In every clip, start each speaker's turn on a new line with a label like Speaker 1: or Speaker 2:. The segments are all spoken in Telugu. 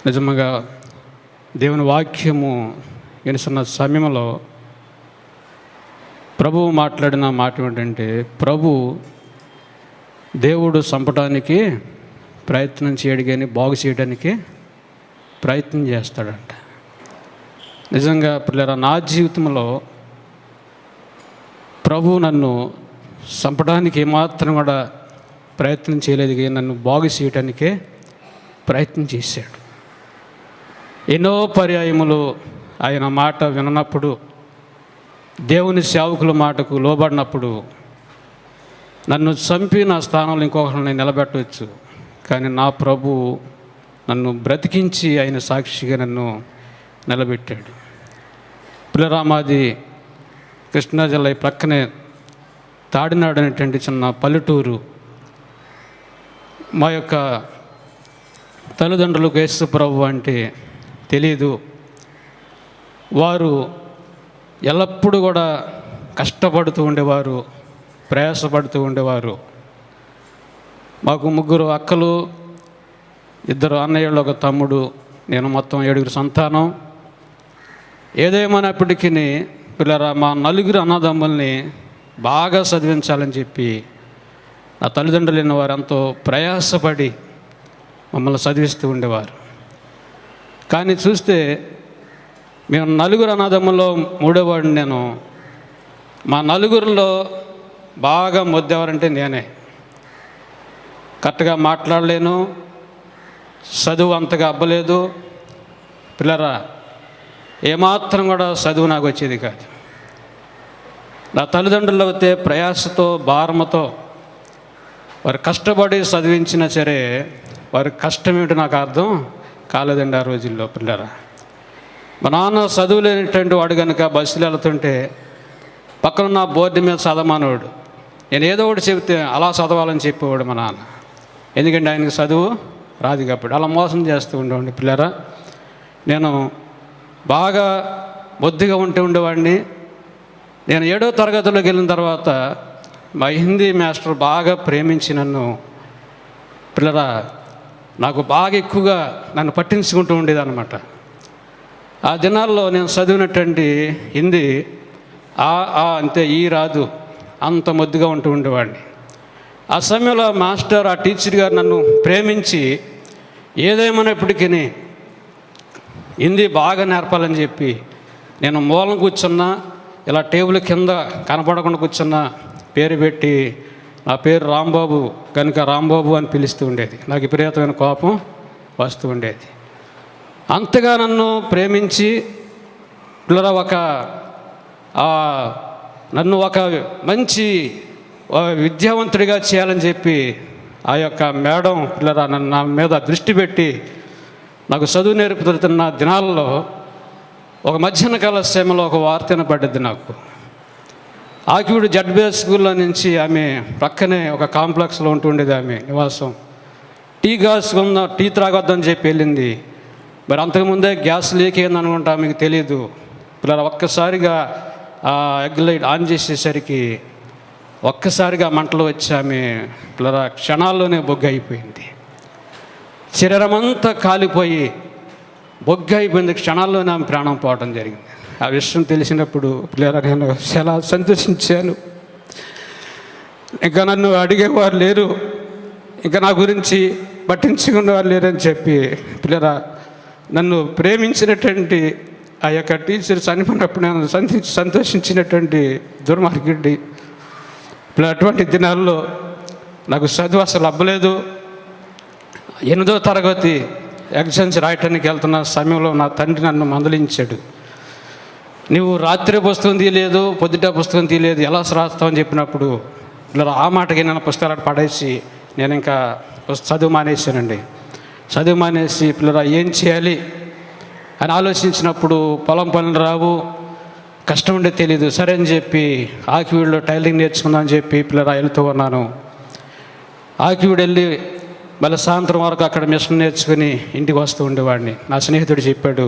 Speaker 1: నిజంగా దేవుని వాక్యము వినుస్తున్న సమయంలో ప్రభువు మాట్లాడిన మాట ఏంటంటే, దేవుడు చంపడానికి ప్రయత్నం చేయడు కానీ బాగు చేయడానికి ప్రయత్నం చేస్తాడంట. నిజంగా పిల్లరా, నా జీవితంలో ప్రభు నన్ను చంపడానికి ఏమాత్రం కూడా ప్రయత్నం చేయలేదు కానీ నన్ను బాగు చేయడానికే ప్రయత్నం చేశాడు. ఎన్నో పర్యాయములు ఆయన మాట విననప్పుడు, దేవుని సేవకుల మాటకు లోబడినప్పుడు నన్ను చంపి నా స్థానంలో ఇంకొకరిని నిలబెట్టవచ్చు, కానీ నా ప్రభు నన్ను బ్రతికించి ఆయన సాక్షిగా నన్ను నిలబెట్టాడు. పిల్లరా, మాది కృష్ణా జిల్లా ప్రక్కనే తాడినాడు అనేటువంటి చిన్న పల్లెటూరు. మా యొక్క తల్లిదండ్రులకు యేసు ప్రభు అంటే తెలియదు. వారు ఎల్లప్పుడూ కూడా కష్టపడుతూ ఉండేవారు, ప్రయాసపడుతూ ఉండేవారు. మాకు 3 అక్కలు, 2 అన్నయ్యలు, 1 తమ్ముడు, నేను మొత్తం 7 సంతానం. ఏదేమైనప్పటికీ పిల్లరా, మా 4 అన్నదమ్ముల్ని బాగా చదివించాలని చెప్పి నా తల్లిదండ్రులు వారు ఎంతో ప్రయాసపడి మమ్మల్ని చదివిస్తూ ఉండేవారు. కానీ చూస్తే మేము 4 అన్నదమ్ముల్లో 3వ వాడిని నేను. మా 4లో బాగా మొద్దేవారంటే నేనే. కరెక్ట్గా మాట్లాడలేను, చదువు అంతగా అబ్బలేదు. పిల్లరా, ఏమాత్రం కూడా చదువు నాకు వచ్చేది కాదు. నా తల్లిదండ్రులు అయితే ప్రయాసతో, భారముతో వారు కష్టపడి చదివించినా సరే వారి కష్టం ఏమిటో నాకు అర్థం కాలేదండి ఆ రోజుల్లో. పిల్లరా, మా నాన్న చదువు లేనటువంటి వాడు కనుక బస్సులు వెళ్తుంటే పక్కనున్న బోర్డు మీద చదవమానేవాడు. నేను ఏదో ఒకటి చెబితే అలా చదవాలని చెప్పేవాడు మా నాన్న. ఎందుకంటే ఆయనకి చదువు రాదు కాబట్టి. అలా మోసం చేస్తూ ఉండేవాడిని. పిల్లరా, నేను బాగా బొద్దుగా ఉండేవాడిని. నేను 7వ తరగతిలోకి వెళ్ళిన తర్వాత మా హిందీ మాస్టర్ బాగా ప్రేమించి నన్ను, పిల్లరా, నాకు బాగా ఎక్కువగా నన్ను పట్టించుకుంటూ ఉండేది అనమాట. ఆ దినాల్లో నేను చదివినటువంటి హిందీ అంతే, ఈ రాదు, అంత మొద్దుగా ఉంటూ ఉండేవాడిని. ఆ సమయంలో మాస్టర్, ఆ టీచర్ గారు నన్ను ప్రేమించి ఏదేమైనప్పటికీ హిందీ బాగా నేర్పాలని చెప్పి నేను మూలం కూర్చున్నా, ఇలా టేబుల్ కింద కనపడకుండా కూర్చున్నా, పేరు పెట్టి నా పేరు రాంబాబు కనుక రాంబాబు అని పిలుస్తూ ఉండేది. నాకు విపరీతమైన కోపం వస్తూ ఉండేది. అంతగా నన్ను ప్రేమించి పిల్లరా నన్ను ఒక మంచి విద్యావంతుడిగా చేయాలని చెప్పి ఆ యొక్క మేడం పిల్లరా నన్ను నా మీద దృష్టి పెట్టి నాకు చదువు నేర్పుతున్న దినాల్లో ఒక మధ్యాహ్న కాల సమయంలో ఒక వార్త వినపడ్డది నాకు. ఆకివీడు జడ్బిఎస్ స్కూల్లో నుంచి ఆమె ప్రక్కనే ఒక కాంప్లెక్స్లో ఉంటుండేది ఆమె నివాసం. టీ త్రాగొద్దని చెప్పి వెళ్ళింది. మరి అంతకుముందే గ్యాస్ లీక్ అయింది అనుకుంటా, మీకు తెలియదు. పిల్లలు ఒక్కసారిగా ఆ ఎగ్ లైట్ ఆన్ చేసేసరికి ఒక్కసారిగా మంటలు వచ్చి ఆమె పిల్లల క్షణాల్లోనే బొగ్గు అయిపోయింది. శరీరం అంతా కాలిపోయి బొగ్గు అయిపోయింది. క్షణాల్లోనే ఆమె ప్రాణం పోవడం జరిగింది. ఆ విషయం తెలిసినప్పుడు పిల్లల నేను చాలా సంతోషించాను. ఇంకా నన్ను అడిగేవారు లేరు, ఇంకా నా గురించి పట్టించుకునేవారు లేరని చెప్పి పిల్లల నన్ను ప్రేమించినటువంటి ఆ యొక్క టీచర్ చనిపోయినప్పుడు నేను సంతోషించినటువంటి దుర్మార్గుడి. ఇప్పుడు అటువంటి దినాల్లో నాకు చదువు అసలు అబ్బలేదు. 8వ తరగతి ఎగ్జామ్స్ రాయటానికి వెళ్తున్న సమయంలో నా తండ్రి నన్ను మందలించాడు. నువ్వు రాత్రి పుస్తకం తీయలేదు, పొద్దుట పుస్తకం తీయలేదు, ఎలా రాస్తావని చెప్పినప్పుడు ఇలా ఆ మాటకి నేను పుస్తకాలు పడేసి నేను ఇంకా చదువు మానేసానండి. చదువు మానేసి పిల్లరా ఏం చేయాలి అని ఆలోచించినప్పుడు పొలం పనులు రావు, కష్టం ఉండే తెలియదు. సరే అని చెప్పి ఆకివీడులో టైలరింగ్ నేర్చుకుందామని చెప్పి పిల్లరా వెళ్తూ ఉన్నాను. ఆకివీడు వెళ్ళి మళ్ళీ సాయంత్రం వరకు అక్కడ మిషన్ నేర్చుకుని ఇంటికి వస్తూ ఉండేవాడిని. నా స్నేహితుడు చెప్పాడు,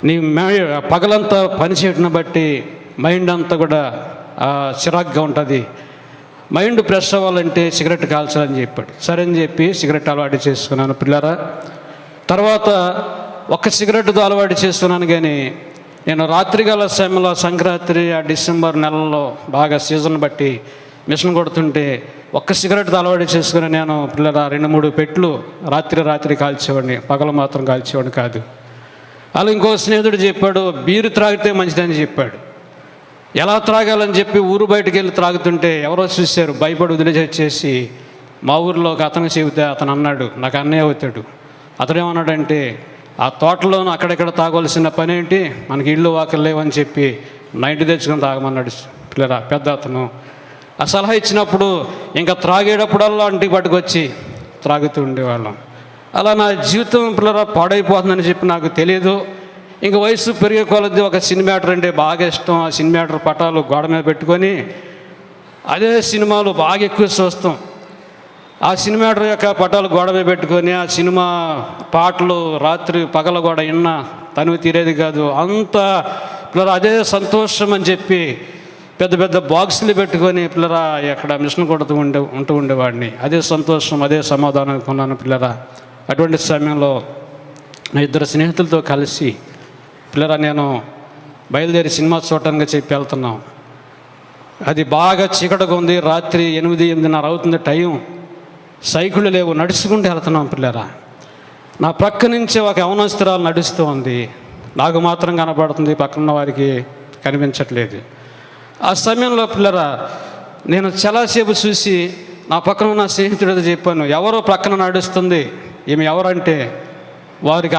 Speaker 1: నీ పగలంతా పని చేయడం బట్టి మైండ్ అంతా కూడా చిరాగ్గా ఉంటుంది, మైండ్ ఫ్రెష్ అవ్వాలంటే సిగరెట్ కాల్చాలని చెప్పాడు. సరే అని చెప్పి సిగరెట్ అలవాటు చేసుకున్నాను. పిల్లరా తర్వాత ఒక్క సిగరెట్తో అలవాటు చేస్తున్నాను. కానీ నేను రాత్రికాల సమయంలో సంక్రాంతి ఆ డిసెంబర్ నెలలో బాగా సీజన్ బట్టి మిషన్ కొడుతుంటే ఒక్క సిగరెట్తో అలవాటు చేసుకుని నేను పిల్లల 2-3 పెట్లు రాత్రి కాల్చేవాడిని, పగలు మాత్రం కాల్చేవాడిని కాదు. అలా ఇంకో స్నేహితుడు చెప్పాడు, బీరు త్రాగితే మంచిదని చెప్పాడు. ఎలా త్రాగాలని చెప్పి ఊరు బయటకు వెళ్ళి త్రాగుతుంటే ఎవరో చూశారు, భయపడి వదిలేసి మా ఊరిలో ఒక అతను చెబితే అతను అన్నాడు, నాకు అన్నయ్య అవుతాడు. అతడేమన్నాడంటే, ఆ తోటలోనూ అక్కడెక్కడ తాగవలసిన పని ఏంటి, మనకి ఇళ్ళు వాకలు లేవని చెప్పి 90 తెచ్చుకొని తాగమన్నాడు పిల్లరా పెద్ద అతను. ఆ సలహా ఇచ్చినప్పుడు ఇంకా త్రాగేటప్పుడల్లా ఇంటికి పట్టుకొచ్చి త్రాగుతూ ఉండేవాళ్ళం. అలా నా జీవితం పిల్లరా పాడైపోతుందని చెప్పి నాకు తెలియదు. ఇంక వయసు పెరిగే కొలది ఒక సినిమాటర్ అంటే బాగా ఇష్టం. ఆ సినిమాటర్ పటాలు గోడ మీద పెట్టుకొని అదే సినిమాలు బాగా ఎక్కువ చూస్తాం. ఆ సినిమాటర్ యొక్క పటాలు గోడ మీద పెట్టుకొని ఆ సినిమా పాటలు రాత్రి పగల కూడా విన్నా తనువు తీరేది కాదు. అంత పిల్లరా అదే సంతోషం అని చెప్పి పెద్ద పెద్ద బాక్సులు పెట్టుకొని పిల్లరా ఎక్కడ మిషన్ కొడుతూ ఉంటూ ఉండేవాడిని. అదే సంతోషం, అదే సమాధానం కొన్నాను పిల్లరా. అటువంటి సమయంలో నా 2 స్నేహితులతో కలిసి పిల్లరా నేను బయలుదేరి సినిమా చూడటానికి చెప్పి వెళ్తున్నాం. అది బాగా చీకటిగా ఉంది, రాత్రి 8-8:30 అవుతుంది టైం. సైకిళ్ళు లేవు, నడుచుకుంటూ వెళ్తున్నాం పిల్లరా. నా ప్రక్క నుంచి ఒక యవనస్తురాలు నడుస్తూ ఉంది, నాకు మాత్రం కనపడుతుంది, పక్కన వారికి కనిపించట్లేదు. ఆ సమయంలో పిల్లరా నేను చాలాసేపు చూసి నా పక్కన ఉన్న స్నేహితుడితో చెప్పాను, ఎవరో ప్రక్కన నడుస్తుంది, ఈమె ఎవరంటే వారికి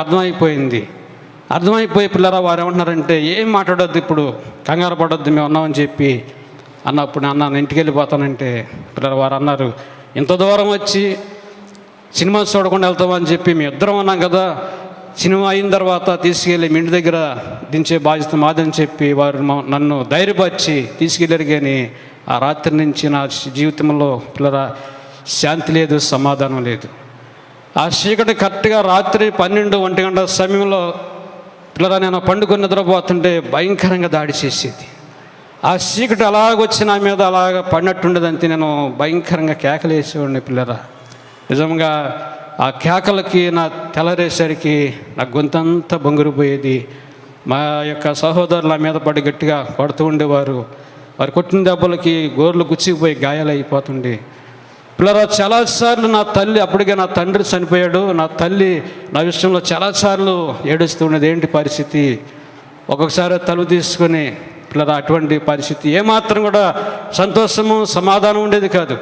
Speaker 1: అర్థమైపోయి పిల్లరా వారు ఏమంటున్నారంటే, ఏం మాట్లాడొద్దు, ఇప్పుడు కంగారు పడొద్దు, మేము ఉన్నామని చెప్పి అన్నప్పుడు నేను ఇంటికి వెళ్ళిపోతానంటే పిల్లరా వారు అన్నారు, ఇంత దూరం వచ్చి సినిమా చూడకుండా వెళ్తామని చెప్పి మేము ఇద్దరం ఉన్నాం కదా, సినిమా అయిన తర్వాత తీసుకెళ్ళి మీ ఇంటి దగ్గర దించే బాధ్యత మాదని చెప్పి వారు నన్ను ధైర్యపరిచి తీసుకెళ్ళారు. కానీ ఆ రాత్రి నుంచి నా జీవితంలో పిల్లరా శాంతి లేదు, సమాధానం లేదు. ఆ చీకటి కరెక్ట్గా రాత్రి 12-1 గంటల సమయంలో పిల్లరా నేను పండుకొని నిద్రపోతుంటే భయంకరంగా దాడి చేసేది. ఆ చీకటి అలాగొచ్చి నా మీద అలాగ పడినట్టుండేదంతే. నేను భయంకరంగా కేకలేసేవాడిని పిల్లరా. నిజంగా ఆ కేకలకి నా తెల్లరేసరికి నా గొంతంతా బొంగురిపోయేది. మా యొక్క సహోదరులు నా మీద పడి గట్టిగా కొడుతూ ఉండేవారు. వారు కొట్టిన దెబ్బలకి గోర్లు గుచ్చిపోయి గాయాలు అయిపోతుండే పిల్లరా. చాలాసార్లు నా తల్లి, అప్పటికే నా తండ్రి చనిపోయాడు, నా తల్లి నా విషయంలో చాలాసార్లు ఏడుస్తూ ఉండేది. ఏంటి పరిస్థితి, ఒక్కొక్కసారి తలుపు తీసుకొని పిల్లరా అటువంటి పరిస్థితి, ఏమాత్రం కూడా సంతోషము సమాధానం ఉండేది కాదు.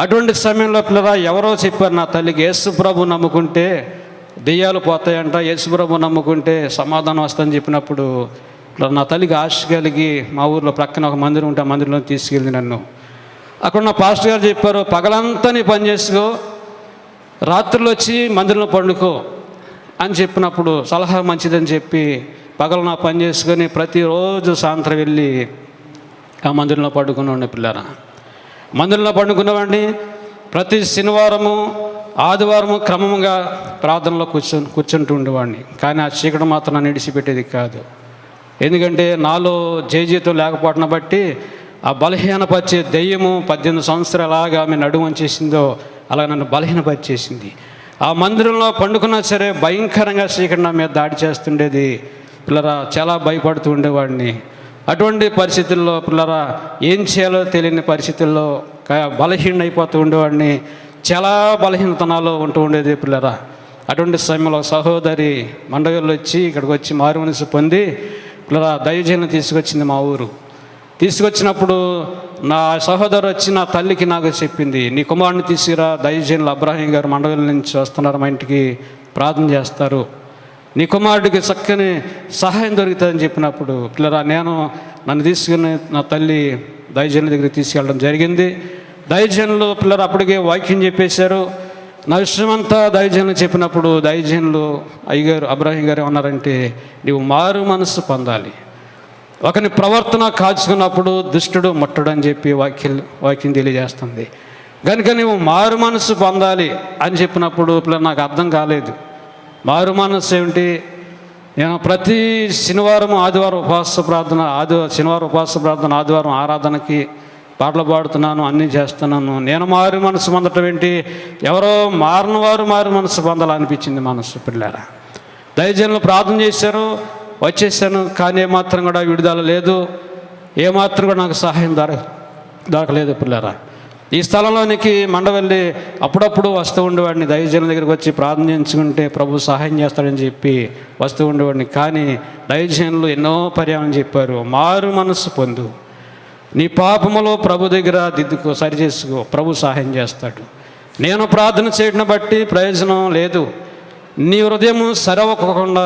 Speaker 1: అటువంటి సమయంలో పిల్లరా ఎవరో చెప్పారు నా తల్లికి, యేసుప్రభు నమ్ముకుంటే దెయ్యాలు పోతాయంట, యేసుప్రభు నమ్ముకుంటే సమాధానం వస్తుందని చెప్పినప్పుడు నా తల్లికి ఆశ కలిగి మా ఊర్లో ప్రక్కన ఒక మందిరం ఉంటే ఆ మందిరంలో తీసుకెళ్ళి నన్ను అక్కడ నా పాస్టర్ గారు చెప్పారు, పగలంతా నీ పని చేసుకో, రాత్రులు వచ్చి మందిరంలో పండుకో అని చెప్పినప్పుడు సలహా మంచిదని చెప్పి పగలు నా పని చేసుకొని ప్రతిరోజు సాయంత్రం వెళ్ళి ఆ మందిరంలో పడుకుని ఉండే పిల్లరా. మందిరంలో పండుకునేవాడిని. ప్రతి శనివారము ఆదివారము క్రమంగా ప్రార్థనలో కూర్చుంటూ ఉండేవాడిని. కానీ ఆ చీకటి మాత్రం నన్ను విడిచిపెట్టేది కాదు. ఎందుకంటే నాలో జయజీతం లేకపోవడం బట్టి ఆ బలహీనపరిచే దెయ్యము 18 సంవత్సరాలాగా ఆమె నడుము చేసిందో అలా నన్ను బలహీనపరిచేసింది. ఆ మందిరంలో పండుకున్నా సరే భయంకరంగా చీకటి నా మీద దాడి చేస్తుండేది పిల్లరా. చాలా భయపడుతూ ఉండేవాడిని. అటువంటి పరిస్థితుల్లో పిల్లరా ఏం చేయాలో తెలియని పరిస్థితుల్లో బలహీనైపోతూ ఉండేవాడిని. చాలా బలహీనతనాలు ఉంటూ ఉండేది పిల్లరా. అటువంటి సమయంలో సహోదరి మండగల్లో వచ్చి ఇక్కడికి వచ్చి మారు మనసు పొంది పిల్లరా దైవజనులను తీసుకొచ్చింది మా ఊరు. తీసుకొచ్చినప్పుడు నా సహోదరు వచ్చి నా తల్లికి నాకు చెప్పింది, నీ కుమారుని తీసుకురా, దైవజనులు అబ్రాహీం గారు మండగల నుంచి వస్తున్నారు, మా ఇంటికి ప్రార్థన చేస్తారు, నీ కుమారుడికి చక్కని సహాయం దొరుకుతుందని చెప్పినప్పుడు పిల్లరా నన్ను తీసుకుని నా తల్లి దైవజనుల దగ్గరికి తీసుకెళ్ళడం జరిగింది. దైవజనులు పిల్లలు అప్పటికే వాక్యం చెప్పేశారు. నా విషయమంతా దైవజనులు చెప్పినప్పుడు దైవజనులు అయ్యగారు అబ్రాహీం గారు ఏమన్నారంటే, నీవు మారు మనసు పొందాలి, ఒకని ప్రవర్తన కాల్చుకున్నప్పుడు దుష్టుడు ముట్టడు అని చెప్పి వాక్యం తెలియజేస్తుంది. కనుక నువ్వు మారు మనసు పొందాలి అని చెప్పినప్పుడు పిల్లలు నాకు అర్థం కాలేదు. మారు మనసు ఏమిటి? నేను ప్రతి శనివారం ఆదివారం ఉపవాస ప్రార్థన, శనివారం ఉపవాస ప్రార్థన, ఆదివారం ఆరాధనకి పాటలు పాడుతున్నాను, అన్నీ చేస్తున్నాను, నేను మారు మనసు పొందటం ఏంటి? ఎవరో మారిన వారు మారు మనసు పొందాలనిపించింది మనసు. పిల్లారా, దైవజనులు ప్రార్థన చేశారు, వచ్చేసాను, కానీ ఏమాత్రం కూడా విడుదల లేదు, ఏమాత్రం కూడా నాకు సహాయం దొరకలేదు. పిల్లారా, ఈ స్థలంలోనికి మండవెళ్ళి అప్పుడప్పుడు వస్తూ ఉండేవాడిని. దైవజనుల దగ్గరికి వచ్చి ప్రార్థన చేయించుకుంటే ప్రభు సహాయం చేస్తాడని చెప్పి వస్తూ ఉండేవాడిని. కానీ దైవజనులు ఎన్నో పర్యాయం చెప్పారు, మారు మనసు పొందు, నీ పాపములో ప్రభు దగ్గర దిద్దుకో, సరిచేసుకో, ప్రభు సహాయం చేస్తాడు. నేను ప్రార్థన చేయడం బట్టి ప్రయోజనం లేదు, నీ హృదయం సరవకుండా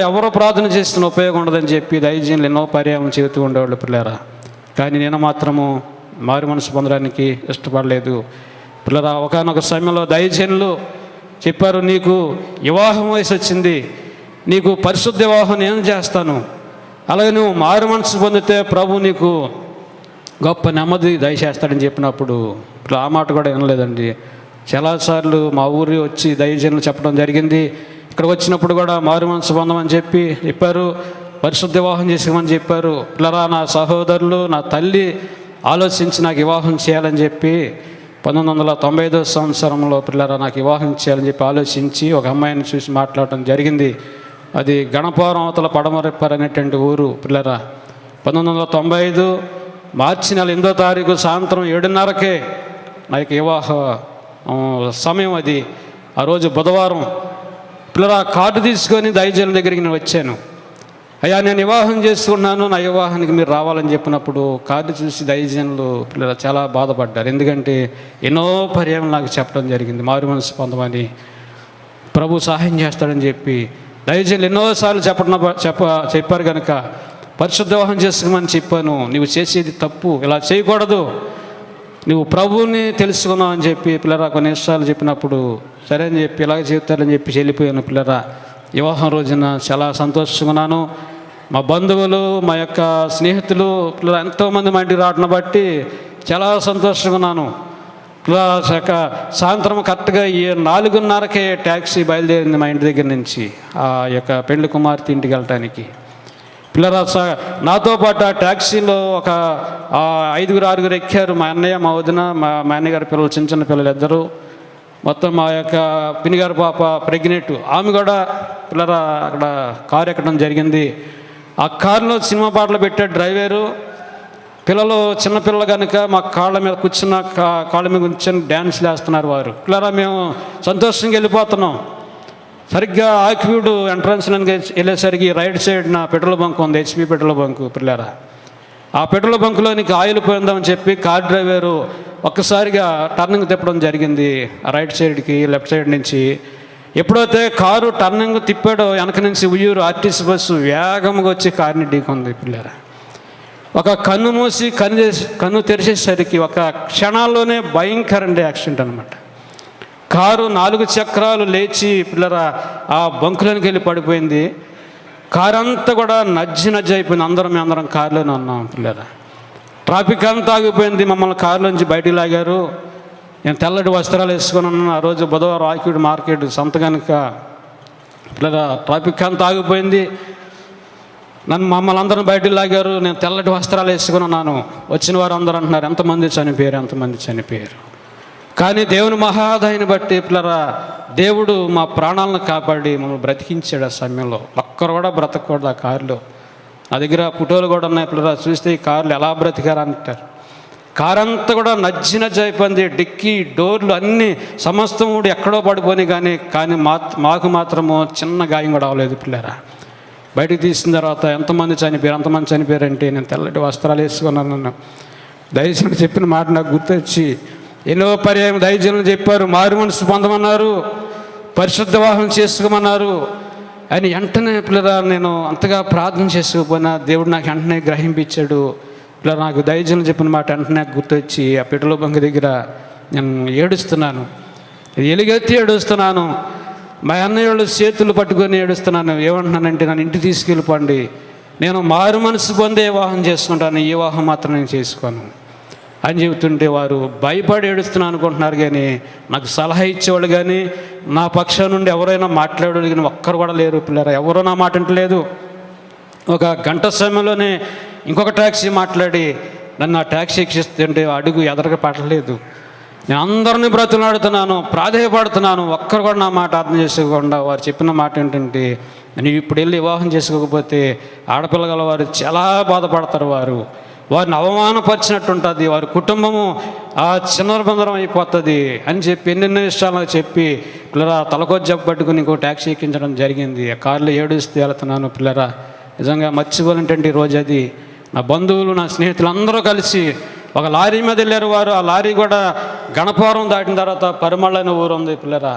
Speaker 1: ఎవరో ప్రార్థన చేస్తున్న ఉపయోగం ఉండదని చెప్పి దైవజనులు ఎన్నో పర్యాయం చెబుతూ ఉండేవాళ్ళు. పిల్లరా, కానీ నేను మాత్రము మారు మనసు పొందడానికి ఇష్టపడలేదు. పిల్లరా, ఒకనొక సమయంలో దైవజనులు చెప్పారు, నీకు వివాహం వయసు వచ్చింది, నీకు పరిశుద్ధ వివాహం నేను చేస్తాను, అలాగే నువ్వు మారు మనసు పొందితే ప్రభు నీకు గొప్ప నెమ్మది దయచేస్తాడని చెప్పినప్పుడు ఇట్లా ఆ మాట కూడా వినలేదండి. చాలాసార్లు మా ఊరి వచ్చి దైవజనులు చెప్పడం జరిగింది. ఇక్కడ వచ్చినప్పుడు కూడా మారు మనసు పొందమని చెప్పారు, పరిశుద్ధ వివాహం చేసుకోమని చెప్పారు. పిల్లరా, నా సహోదరులు, నా తల్లి ఆలోచించి నాకు వివాహం చేయాలని చెప్పి 1995 సంవత్సరంలో పిల్లరా నాకు వివాహం చేయాలని చెప్పి ఆలోచించి ఒక అమ్మాయిని చూసి మాట్లాడటం జరిగింది. అది గణపురం అవతల పడమరెప్పర్ అనేటువంటి ఊరు. పిల్లరా, 1995 మార్చి నెల 8వ తారీఖు సాయంత్రం 7:30కే నా యొక్క వివాహ సమయం. అది ఆ రోజు బుధవారం. పిల్లరా, కార్డు తీసుకొని దైవజనుల దగ్గరికి నేను వచ్చాను. అయ్యా, నేను వివాహం చేసుకున్నాను, నా వివాహానికి మీరు రావాలని చెప్పినప్పుడు కార్డు చూసి దైవజనులు పిల్లలు చాలా బాధపడ్డారు. ఎందుకంటే ఎన్నో పర్యాయం నాకు చెప్పడం జరిగింది, మారు మనసు పొందమని, ప్రభు సహాయం చేస్తాడని చెప్పి దైవజనులు ఎన్నోసార్లు చెప్పారు కనుక పరిశుద్ధ వివాహం చేసుకోమని చెప్పాను. నువ్వు చేసేది తప్పు, ఇలా చేయకూడదు, నువ్వు ప్రభువుని తెలుసుకున్నావు అని చెప్పి పిల్లరా కొన్ని విషయాలు చెప్పినప్పుడు సరే అని చెప్పి ఇలాగ చెప్తారని చెప్పి వెళ్ళిపోయాను. పిల్లరా, వివాహం రోజున చాలా సంతోషంగాను. మా బంధువులు, మా యొక్క స్నేహితులు పిల్లలు ఎంతోమంది మా ఇంటికి రావడం బట్టి చాలా సంతోషంగా ఉన్నాను. సాయంత్రం కరెక్ట్గా 4:30కే ట్యాక్సీ బయలుదేరింది మా ఇంటి దగ్గర నుంచి ఆ యొక్క పెళ్లి కుమార్తె ఇంటికి వెళ్ళటానికి. పిల్లరా, నాతో పాటు ఆ ట్యాక్సీలో ఒక 5-6 ఎక్కారు. మా అన్నయ్య, మా వదిన, మా అన్నయ్యగారి పిల్లలు, చిన్న చిన్న పిల్లలు ఇద్దరు, మొత్తం మా యొక్క పినిగారి పాప ప్రెగ్నెంట్, ఆమె కూడా పిల్లరా అక్కడ కారు ఎక్కడం జరిగింది. ఆ కారులో సినిమా పాటలు పెట్టాడు డ్రైవరు. పిల్లలు చిన్నపిల్లలు కనుక మా కాళ్ళ మీద కూర్చొని డ్యాన్స్లు వేస్తున్నారు వారు. పిల్లరా, మేము సంతోషంగా వెళ్ళిపోతున్నాం. సరిగ్గా ఆక్యూడ్ ఎంట్రన్స్లోకి వెళ్ళేసరికి రైట్ సైడ్ నా పెట్రోల్ బంక్ ఉంది, హెచ్పి పెట్రోల్ బంకు. పిల్లరా, ఆ పెట్రోల్ బంకులోనికి ఆయిల్ పోయిందామని చెప్పి కార్ డ్రైవరు ఒక్కసారిగా టర్నింగ్ తిప్పడం జరిగింది ఆ రైట్ సైడ్కి, లెఫ్ట్ సైడ్ నుంచి. ఎప్పుడైతే కారు టర్నింగ్ తిప్పాడో వెనక నుంచి ఉయ్యూరు ఆర్టీసీ బస్సు వేగంగా వచ్చి కారుని ఢీకొంది. పిల్లరా, ఒక కన్ను మూసి కన్ను తెరిచేసరికి ఒక క్షణాల్లోనే భయంకరంగా యాక్సిడెంట్ అనమాట. కారు 4 చక్రాలు లేచి పిల్లరా ఆ బంకులోనికి వెళ్ళి పడిపోయింది. కారు అంతా కూడా నజ్జి అయిపోయింది. అందరం కారులోనే ఉన్నాం. పిల్లరా, ట్రాఫిక్ అంతా ఆగిపోయింది. మమ్మల్ని కారులోంచి బయటికి లాగారు. నేను తెల్లటి వస్త్రాలు వేసుకొని ఉన్నాను. ఆ రోజు బుధవారం ఆక్యూడ్ మార్కెట్ సంత కనుక పిల్లరా ట్రాఫిక్ అంతా ఆగిపోయింది. మమ్మల్ని అందరిని బయటికి లాగారు. నేను తెల్లటి వస్త్రాలు వేసుకొని ఉన్నాను. వచ్చిన వారు అందరూ అంటున్నారు, ఎంతమంది చనిపోయారు. కానీ దేవుని మహాదాయిని బట్టి పిల్లరా దేవుడు మా ప్రాణాలను కాపాడి మమ్మల్ని బ్రతికించాడు. ఆ సమయంలో ఒక్కరు కూడా బ్రతకూడదు ఆ కారులో. నా దగ్గర ఫోటోలు కూడా ఉన్నాయి. పిల్లరా, చూస్తే ఈ కార్లు ఎలా బ్రతికారా అంటారు. కారు అంతా కూడా నజ్జి అయిపోయింది. డిక్కీ, డోర్లు అన్నీ సమస్తం కూడా ఎక్కడో పడిపోయి కానీ మాకు మాత్రము చిన్న గాయం కూడా అవ్వలేదు. పిల్లరా, బయటకు తీసిన తర్వాత ఎంతమంది చనిపోయారంటే నేను తెల్లటి వస్త్రాలు వేసుకున్నాను. దయచేసి చెప్పిన మాట నాకు గుర్తొచ్చి ఎన్నో పర్యాయం దైవజనులు చెప్పారు, మారు మనసు పొందమన్నారు, పరిశుద్ధ వివాహం చేసుకోమన్నారు అని. వెంటనే పిల్లరా నేను అంతగా ప్రార్థన చేసుకోకపోయినా దేవుడు నాకు వెంటనే గ్రహింపించాడు. పిల్లరా, నాకు దైవజనులు చెప్పిన మాట వెంటనే గుర్తొచ్చి ఆ పెట్రోల్ బంక్ దగ్గర నేను ఏడుస్తున్నాను, ఎలుగెత్తి ఏడుస్తున్నాను. మా అన్నయ్య వాళ్ళు చేతులు పట్టుకొని ఏడుస్తున్నాను. ఏమంటున్నానంటే, నన్ను ఇంటికి తీసుకెళ్ళిపోండి, నేను మారు మనసు పొందే వివాహం చేసుకుంటాను, ఈ వివాహం మాత్రం నేను చేసుకోను అని చెబుతుంటే వారు భయపడి ఏడుస్తున్నాను అనుకుంటున్నారు. కానీ నాకు సలహా ఇచ్చేవాళ్ళు కానీ నా పక్షం నుండి ఎవరైనా మాట్లాడేవాళ్ళు కానీ ఒక్కరు కూడా లేరు. పిల్లరా, ఎవరో నా మాట వింటలేదు. ఒక గంట సమయంలోనే ఇంకొక ట్యాక్సీ మాట్లాడి నన్ను ఆ ట్యాక్సీ ఎక్కిస్తుంటే అడుగు ఎదరగా పడలేదు. నేను అందరినీ బ్రతులాడుతున్నాను, ప్రాధేయపడుతున్నాను. ఒక్కరు కూడా నా మాట అర్థం చేసుకోకుండా వారు చెప్పిన మాట ఏంటంటే, నేను ఇప్పుడు వెళ్ళి వివాహం చేసుకోకపోతే ఆడపిల్లగల వారు చాలా బాధపడతారు, వారిని అవమానపరిచినట్టు ఉంటుంది, వారి కుటుంబము ఆ చిన్నబందరం అయిపోతుంది అని చెప్పి ఎన్నెన్నో విషయాలు చెప్పి పిల్లరా తలకొచ్చి పట్టుకుని ఇంకో ట్యాక్సీ ఎక్కించడం జరిగింది. ఆ కారులో ఏడుస్తూ వెళ్తున్నాను. పిల్లరా నిజంగా మర్చిపోలేంటండి ఈరోజు అది. నా బంధువులు, నా స్నేహితులు అందరూ కలిసి ఒక లారీ మీద వెళ్ళారు. వారు ఆ లారీ కూడా గణపురం దాటిన తర్వాత పరిమళ అనే ఊరు ఉంది పిల్లరా.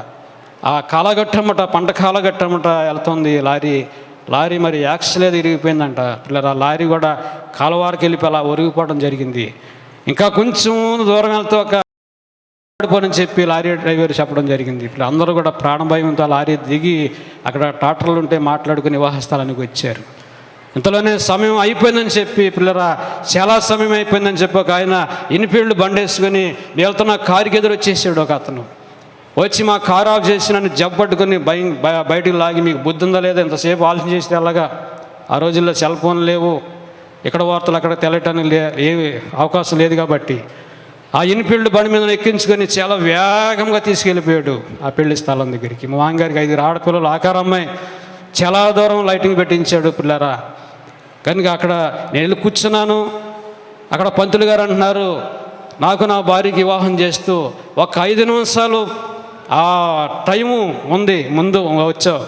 Speaker 1: ఆ కాలగట్టమట, పంట కాలగట్టమట వెళ్తుంది లారీ మరి యాక్సిలేదు ఇరిగిపోయిందంట పిల్లరా. లారీ కూడా కాలువారికి వెళ్ళిపోయి అలా ఒరిగిపోవడం జరిగింది. ఇంకా కొంచెం దూరం వెళ్తే ఒక పడిపోనని చెప్పి లారీ డ్రైవర్ చెప్పడం జరిగింది. ఇప్పుడు అందరూ కూడా ప్రాణభయంతో లారీ దిగి అక్కడ ట్రాక్టర్లు ఉంటే మాట్లాడుకుని వివాహ స్థలానికి వచ్చారు. ఇంతలోనే సమయం అయిపోయిందని చెప్పి పిల్లరా చాలా సమయం అయిపోయిందని చెప్పి ఒక ఆయన ఇన్ఫీల్డ్ బండేసుకొని వెళ్తున్న కారుకి ఎదురు వచ్చేసాడు. ఒక అతను వచ్చి మా కారు ఆఫ్ చేసి నన్ను జబ్బట్టుకుని బయటికి లాగి, మీకు బుద్ధి ఉందా లేదా, ఇంతసేపు ఆలోచన చేస్తే అలాగా. ఆ రోజుల్లో సెల్ ఫోన్ లేవు, ఇక్కడ వార్తలు అక్కడ తెలటానికి ఏమి అవకాశం లేదు కాబట్టి ఆ ఇన్ఫీల్డ్ బండి మీద ఎక్కించుకొని చాలా వేగంగా తీసుకెళ్ళిపోయాడు ఆ పెళ్లి స్థలం దగ్గరికి. మా మామగారికి 5 ఆడపిల్లలు, ఆకారమ్మాయి, చాలా దూరం లైటింగ్ పెట్టించాడు పిల్లరా. కనుక అక్కడ నేను వెళ్ళి కూర్చున్నాను. అక్కడ పంతులు గారు అంటున్నారు, నాకు నా భార్యకి వివాహం చేస్తూ ఒక 5 నిమిషాలు ఆ టైము ఉంది, ముందు వచ్చావు,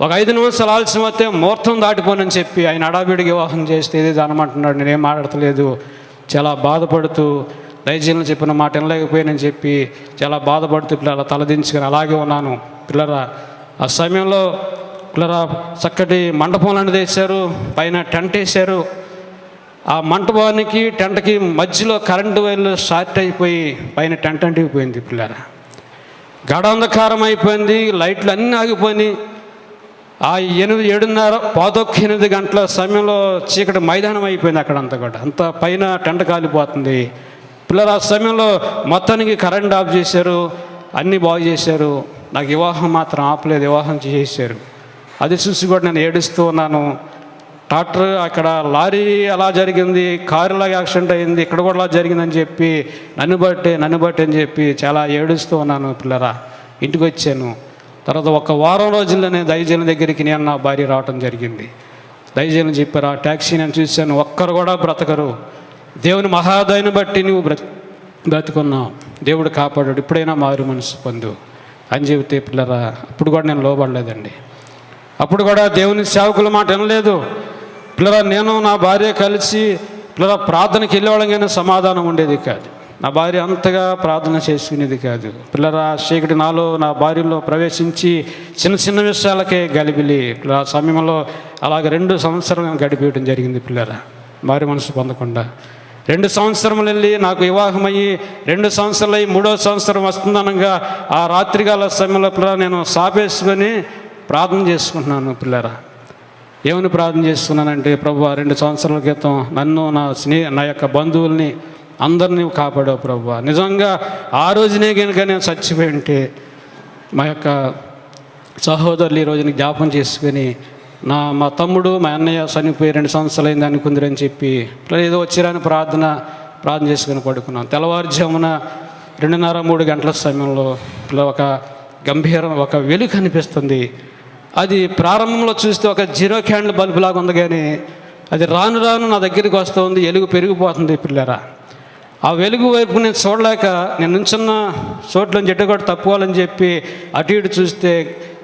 Speaker 1: ఒక 5 నిమిషాలు ఆలస్యం వస్తే ముహూర్తం దాటిపోనని చెప్పి ఆయన అడాబిడికి వివాహం చేస్తే ఇది అనమంటున్నాడు. నేనేం మాట్లాడతలేదు, చాలా బాధపడుతూ దయచేసి చెప్పిన మాట వినలేకపోయానని చెప్పి చాలా బాధపడుతూ పిల్లల తలదించుకొని అలాగే ఉన్నాను. పిల్లరా ఆ సమయంలో పిల్లరా చక్కటి మండపం లాంటిది వేశారు, పైన టెంట్ వేశారు. ఆ మంటపానికి టెంట్కి మధ్యలో కరెంటు వైర్లు షార్ట్ అయిపోయి పైన టెంట్ అంటిపోయింది. పిల్లరా గడంధకారం అయిపోయింది, లైట్లు అన్నీ ఆగిపోయినాయి. ఆ 7:30 8 గంటల సమయంలో చీకటి మైదానం అయిపోయింది అక్కడంతా కూడా. అంత పైన టెంట్ కాలిపోతుంది. పిల్లలు ఆ సమయంలో మొత్తానికి కరెంట్ ఆఫ్ చేశారు, అన్నీ బాగు చేశారు. నాకు వివాహం మాత్రం ఆపలేదు, వివాహం చేశారు. అది చూసి కూడా నేను ఏడుస్తూ ఉన్నాను. ట్రాక్టర్ అక్కడ లారీ అలా జరిగింది, కారులాగా యాక్సిడెంట్ అయింది, ఇక్కడ కూడా అలా జరిగిందని చెప్పి నన్ను బట్టి అని చెప్పి చాలా ఏడుస్తూ ఉన్నాను. పిల్లరా ఇంటికి వచ్చాను. తర్వాత ఒక వారం రోజుల్లోనే దైవజనుల దగ్గరికి నేను నా భార్య రావడం జరిగింది. దైవజనులు చెప్పారు, ఆ ట్యాక్సీ నేను చూశాను, ఒక్కరు కూడా బ్రతకరు, దేవుని మహాదయను బట్టి నువ్వు బ్రతుకున్నావు, దేవుడు కాపాడాడు, ఇప్పుడైనా మారు మనసు పొందు అని చెబితే పిల్లరా అప్పుడు కూడా నేను లోబడలేదండి. అప్పుడు కూడా దేవుని సేవకుల మాట వినలేదు. పిల్లరా నేను నా భార్య కలిసి పిల్లరా ప్రార్థనకి వెళ్ళేవాళ్ళంగానే సమాధానం ఉండేది కాదు. నా భార్య అంతగా ప్రార్థన చేసుకునేది కాదు. పిల్లరా చీకటి నాలో నా భార్యలో ప్రవేశించి చిన్న విషయాలకే గలిబిలి. పిల్లల సమయంలో అలాగే 2 సంవత్సరాలు గడిపేయడం జరిగింది. పిల్లరా భార్య మనసు పొందకుండా 2 సంవత్సరములు వెళ్ళి నాకు వివాహం అయ్యి 2 సంవత్సరాలు అయ్యి 3వ సంవత్సరం వస్తుందనగా ఆ రాత్రికాల సమయంలో పిల్లరా నేను సాపేసుకొని ప్రార్థన చేసుకుంటున్నాను. పిల్లరా ఏమని ప్రార్థన చేస్తున్నానంటే, ప్రభువా 2 సంవత్సరాల క్రితం నన్ను నా యొక్క బంధువుల్ని అందరినీ కాపాడావు ప్రభువా. నిజంగా ఆ రోజునే కనుక నేను చచ్చిపోయి ఉంటే మా యొక్క సహోదరులు ఈ రోజుని జ్ఞాపం చేసుకొని మా తమ్ముడు మా అన్నయ్య చనిపోయి 2 సంవత్సరాలు అయింది అనుకుందరని చెప్పి ఏదో వచ్చిరాని ప్రార్థన చేసుకొని పడుకున్నాం. తెల్లవారుజామున 2:30-3 గంటల సమయంలో ఒక గంభీరం ఒక వెలుగు కనిపిస్తుంది. అది ప్రారంభంలో చూస్తే ఒక 0 క్యాండిల్ బల్బు లాగా ఉంది, కానీ అది రాను నా దగ్గరికి వస్తుంది, వెలుగు పెరిగిపోతుంది. పిల్లరా ఆ వెలుగు వైపు నేను చూడలేక నేను నుంచున్న చోట్లోంచి ఎటు కూడా తప్పుకోవాలని చెప్పి అటు ఇటు చూస్తే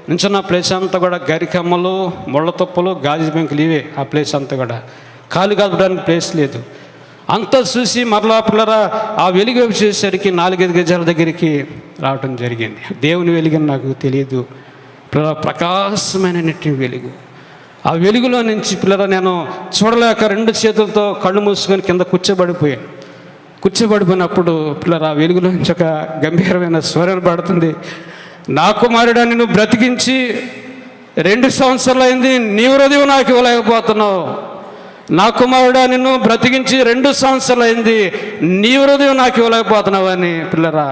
Speaker 1: నుంచున్న ప్లేస్ అంతా కూడా గరికమ్మలు, ముళ్ళ తుప్పలు, గాజు బెంకులు, ఇవే ఆ ప్లేస్ అంతా కూడా. కాలు కదపడానికి ప్లేస్ లేదు. అంతా చూసి మరలా పిల్లరా ఆ వెలుగు వైపు చూసేసరికి 4-5 గజాల దగ్గరికి రావటం జరిగింది. దేవుని వెలుగని నాకు తెలియదు. పిల్లరా ప్రకాశమైన వెలుగు. ఆ వెలుగులో నుంచి పిల్లరా నేను చూడలేక 2 చేతులతో కళ్ళు మూసుకొని కింద కూర్చోబడిపోయినప్పుడు పిల్లరా ఆ వెలుగులో నుంచి ఒక గంభీరమైన స్వరం పడుతుంది, నా కుమారుడా నిన్ను బ్రతికించి 2 సంవత్సరాలు అయింది, నీ హృదయం నాకు ఇవ్వలేకపోతున్నావు. నా కుమారుడా నిన్ను బ్రతికించి 2 సంవత్సరాలు అయింది, నీ హృదయం నాకు ఇవ్వలేకపోతున్నావు అని. పిల్లరా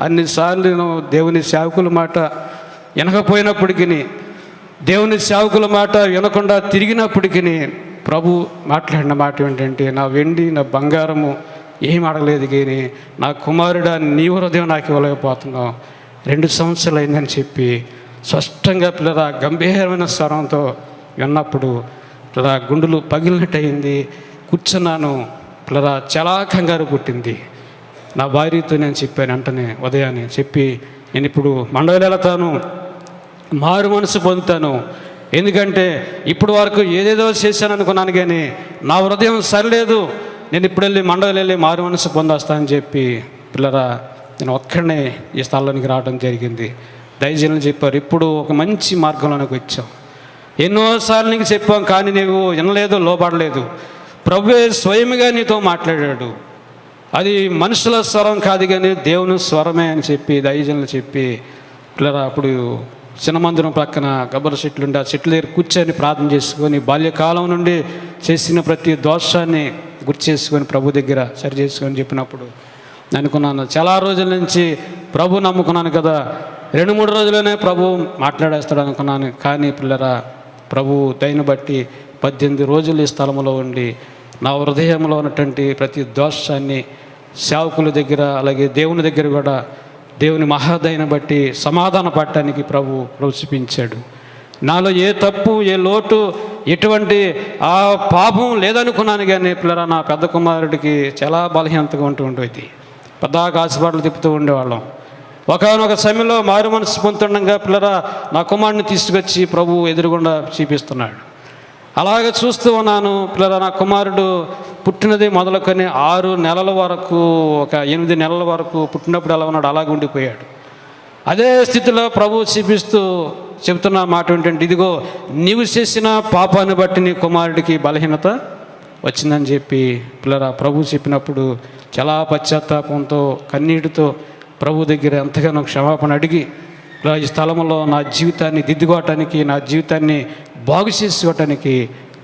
Speaker 1: అన్నిసార్లు నేను దేవుని సేవకుల మాట వినకపోయినప్పటికీ, దేవుని సేవకుల మాట వినకుండా తిరిగినప్పటికీ ప్రభు మాట్లాడిన మాట ఏంటంటే, నా వెండి నా బంగారము ఏం అడగలేదు కానీ నా కుమారుడా నీ హృదయం నాకు ఇవ్వలేకపోతున్నావు, 2 సంవత్సరాలు అయిందని చెప్పి స్పష్టంగా పిల్లరా గంభీరమైన స్వరంతో విన్నప్పుడు పిల్లరా గుండెలు పగిలినట్టు అయింది. కూర్చున్నాను. పిల్లరా చాలా కంగారు పుట్టింది. నా భార్యతో నేను చెప్పాను వెంటనే ఉదయాన్నే చెప్పి, నేను ఇప్పుడు మండలి వెళతాను, మారు మనసు పొందుతాను. ఎందుకంటే ఇప్పుడు వరకు ఏదేదో చేశాను అనుకున్నాను కానీ నా హృదయం సరిలేదు, నేను ఇప్పుడు వెళ్ళి మండలి వెళ్ళి మారు మనసు పొందొస్తానని చెప్పి పిల్లరా నేను ఒక్కడనే ఈ స్థలంలోనికి రావడం జరిగింది. దైవజనులు చెప్పారు, ఇప్పుడు ఒక మంచి మార్గంలోనికి వచ్చాం. ఎన్నోసార్లు నీకు చెప్పాం కానీ నీవు వినలేదు, లోబడలేదు. ప్రభువే స్వయంగా నీతో మాట్లాడాడు. అది మనుషుల స్వరం కాదు కానీ దేవుని స్వరమే అని చెప్పి దైవజనులు చెప్పి పిల్లరా అప్పుడు చిన్నమందిరం పక్కన గబ్బర చెట్లు ఉండి ఆ చెట్ల దగ్గర కూర్చొని ప్రార్థన చేసుకొని బాల్యకాలం నుండి చేసిన ప్రతి దోషాన్ని గుర్తు చేసుకొని ప్రభు దగ్గర సరి చేసుకొని చెప్పినప్పుడు అనుకున్నాను, చాలా రోజుల నుంచి ప్రభు నమ్ముకున్నాను కదా, 2-3 రోజుల్లోనే ప్రభు మాట్లాడేస్తాడు అనుకున్నాను. కానీ పిల్లరా ప్రభు దయను బట్టి 18 రోజులు ఈ స్థలంలో ఉండి నా హృదయంలో ఉన్నటువంటి ప్రతి దోషాన్ని సేవకుల దగ్గర అలాగే దేవుని దగ్గర కూడా దేవుని మహాదయను బట్టి సమాధాన పడటానికి ప్రభు చూపించాడు. నాలో ఏ తప్పు ఏ లోటు ఎటువంటి ఆ పాపం లేదనుకున్నాను కానీ పిల్లరా నా పెద్ద కుమారుడికి చాలా బలహీనతగా ఉండేది. పెద్దగా హాస్పిటల్ తిప్పుతూ ఉండేవాళ్ళం. ఒకనొక సమయంలో మారు మనసు పొందుతుండగా పిల్లరా నా కుమారుడిని తీసుకొచ్చి ప్రభు ఎదురుగుండా చూపిస్తున్నాడు. అలాగే చూస్తూ ఉన్నాను. పిల్లరా నా కుమారుడు పుట్టినది మొదలుకొని 6 నెలల వరకు, ఒక 8 నెలల వరకు పుట్టినప్పుడు ఎలా ఉన్నాడు అలాగే ఉండిపోయాడు. అదే స్థితిలో ప్రభు చూపిస్తూ చెబుతున్న మాట ఏంటంటే, ఇదిగో నీవు చేసిన పాపాన్ని బట్టి నీ కుమారుడికి బలహీనత వచ్చిందని చెప్పి పిల్లరా ప్రభు చెప్పినప్పుడు చాలా పశ్చాత్తాపంతో కన్నీటితో ప్రభు దగ్గర ఎంతగానో క్షమాపణ అడిగి ఈ స్థలంలో నా జీవితాన్ని దిద్దుకోవటానికి, నా జీవితాన్ని బాగు చేసుకోవటానికి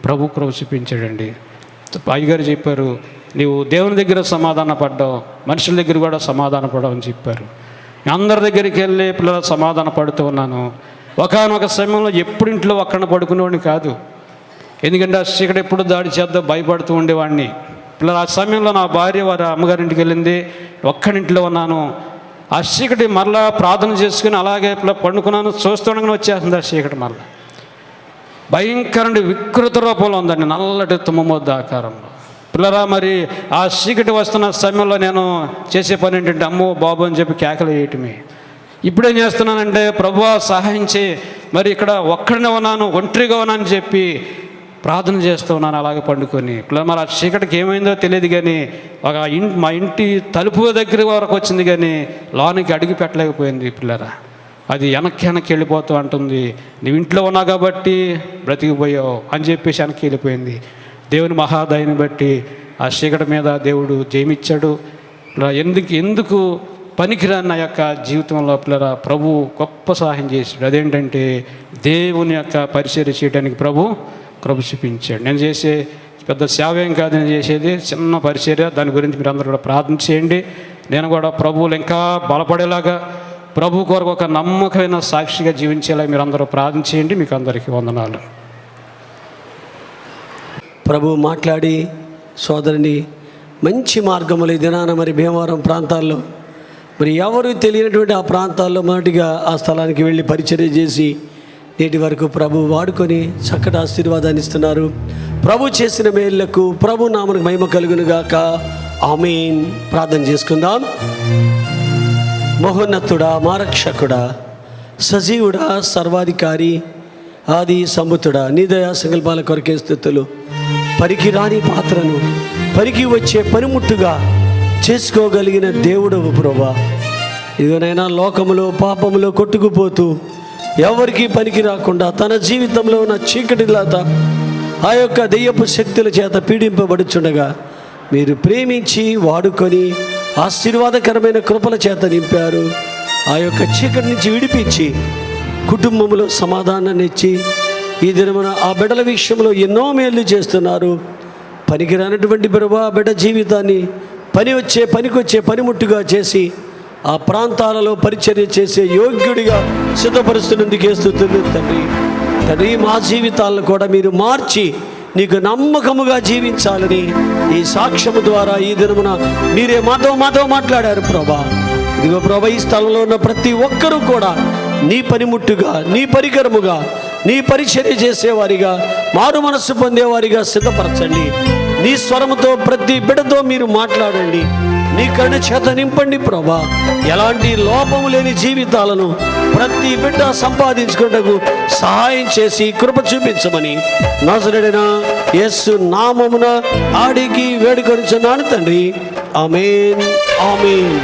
Speaker 1: ప్రభు కృప చూపించాడండి. అయ్యగారు చెప్పారు, నీవు దేవుని దగ్గర సమాధాన పడ్డావు, మనుషుల దగ్గర కూడా సమాధాన పడవు అని చెప్పారు. అందరి దగ్గరికి వెళ్ళి పిల్లల సమాధాన పడుతూ ఉన్నాను. ఒకనొక సమయంలో ఎప్పుడు ఇంట్లో ఒక్కడిని పడుకునేవాడిని కాదు. ఎందుకంటే ఆ చీకటి ఎప్పుడు దాడి చేద్దాం భయపడుతూ ఉండేవాడిని. పిల్లల ఆ సమయంలో నా భార్య వారి అమ్మగారింటికి వెళ్ళింది, ఒక్కడింట్లో ఉన్నాను. ఆ చీకటి మరలా ప్రార్థన చేసుకుని అలాగే పండుకున్నాను. చూస్తుండగానే వచ్చేస్తుంది ఆ చీకటి మరలా భయంకరంగా వికృత రూపంలో ఉందండి, నల్లటి తుమ్మమొద్ద ఆకారంలో. పిల్లరా మరి ఆ చీకటి వస్తున్న సమయంలో నేను చేసే పని ఏంటంటే అమ్మో బాబు అని చెప్పి కేకలు వేయటమే. ఇప్పుడేం చేస్తున్నానంటే ప్రభువా సహాయం చేయి, మరి ఇక్కడ ఒక్కడనే ఉన్నాను, ఒంటరిగా ఉన్నాను చెప్పి ప్రార్థన చేస్తూ ఉన్నాను అలాగే పండుకొని. పిల్లలు మరి ఆ చీకటికి ఏమైందో తెలియదు కానీ మా ఇంటి తలుపు దగ్గర వరకు వచ్చింది కానీ లోనికి అడుగు పెట్టలేకపోయింది. పిల్లరా అది వెనక్కి వెళ్ళిపోతూ అంటుంది, నువ్వు ఇంట్లో ఉన్నావు కాబట్టి బ్రతికిపోయావు అని చెప్పేసి వెనక్కి వెళ్ళిపోయింది. దేవుని మహాదయని బట్టి ఆ చీకటి మీద దేవుడు జయమిచ్చాడు. ఎందుకు పనికిరాని నా యొక్క జీవితంలో పిల్లరా ప్రభు గొప్ప సహాయం చేశాడు. అదేంటంటే దేవుని యొక్క పరిచర్య చేయడానికి ప్రభు చూపించాడు. నేను చేసే పెద్ద సేవ ఏం కాదు, నేను చేసేది చిన్న పరిచర్య. దాని గురించి మీరు అందరూ కూడా ప్రార్థన చేయండి. నేను కూడా ప్రభువులు ఇంకా బలపడేలాగా ప్రభు కొరకు ఒక నమ్మకమైన సాక్షిగా జీవించేలా మీరు అందరూ ప్రార్థన చేయండి. మీకు అందరికీ వందనాలు.
Speaker 2: ప్రభు మాట్లాడి సోదరుని మంచి మార్గములు ఈ దినాన మరి భీమవరం ప్రాంతాల్లో మరి ఎవరు తెలియనటువంటి ఆ ప్రాంతాల్లో మొదటిగా ఆ స్థలానికి వెళ్ళి పరిచర్య చేసి నేటి వరకు ప్రభు వాడుకొని చక్కటి ఆశీర్వాదాన్ని ఇస్తున్నారు. ప్రభు చేసిన మేళ్లకు ప్రభు నామమునకు మహిమ కలుగునుగాక. ఆమేన్. ప్రార్థన చేసుకుందాం. మహోన్నతుడా, మా రక్షకుడా, సజీవుడా, సర్వాధికారి, ఆది సంభూతుడా, నీ దయా సంకల్పాల కొరకే స్తుతులు. పరికి రాని పాత్రను పరికి వచ్చే పనిముట్టుగా చేసుకోగలిగిన దేవుడవు ప్రభువా. ఇదిగోనైనా లోకములో పాపములో కొట్టుకుపోతూ ఎవరికి పనికి రాకుండా తన జీవితంలో ఉన్న చీకటిలాత ఆ యొక్క దెయ్యపు శక్తుల చేత పీడింపబడుచుండగా మీరు ప్రేమించి వాడుకొని ఆశీర్వాదకరమైన కృపల చేత నింపారు. ఆ యొక్క చీకటి నుంచి విడిపించి కుటుంబంలో సమాధానాన్ని ఇచ్చి ఈ దినమున ఆ బిడ్డల విషయంలో ఎన్నో మేలు చేస్తున్నారు. పనికిరానటువంటి ప్రభువా బిడ్డ జీవితాన్ని పనికొచ్చే పనిముట్టుగా చేసి ఆ ప్రాంతాలలో పరిచర్య చేసే యోగ్యుడిగా సిద్ధపరుస్తున్నందుకే స్తుతులు తండ్రి. మా జీవితాలను కూడా మీరు మార్చి నీకు నమ్మకముగా జీవించాలని ఈ సాక్ష్యము ద్వారా ఈ దినమున మీరే మాతో మాట్లాడారు ప్రభా. ఇదిగో ప్రభా, ఈ స్థలంలో ఉన్న ప్రతి ఒక్కరూ కూడా నీ పనిముట్టుగా, నీ పరికరముగా, నీ పరిచర్య చేసేవారిగా, మారు మనస్సు పొందేవారిగా సిద్ధపరచండి. నీ స్వరముతో ప్రతి బిడ్డతో మీరు మాట్లాడండి. నీ కరుణ చేత నింపండి ప్రభా. ఎలాంటి లోపము లేని జీవితాలను ప్రతి బిడ్డ సంపాదించుకున్నకు సహాయం చేసి కృప చూపించమని నజరేయుడైన యేసు నామమున అడిగి వేడుకొనుచున్నాను తండ్రి. ఆమేన్, ఆమేన్.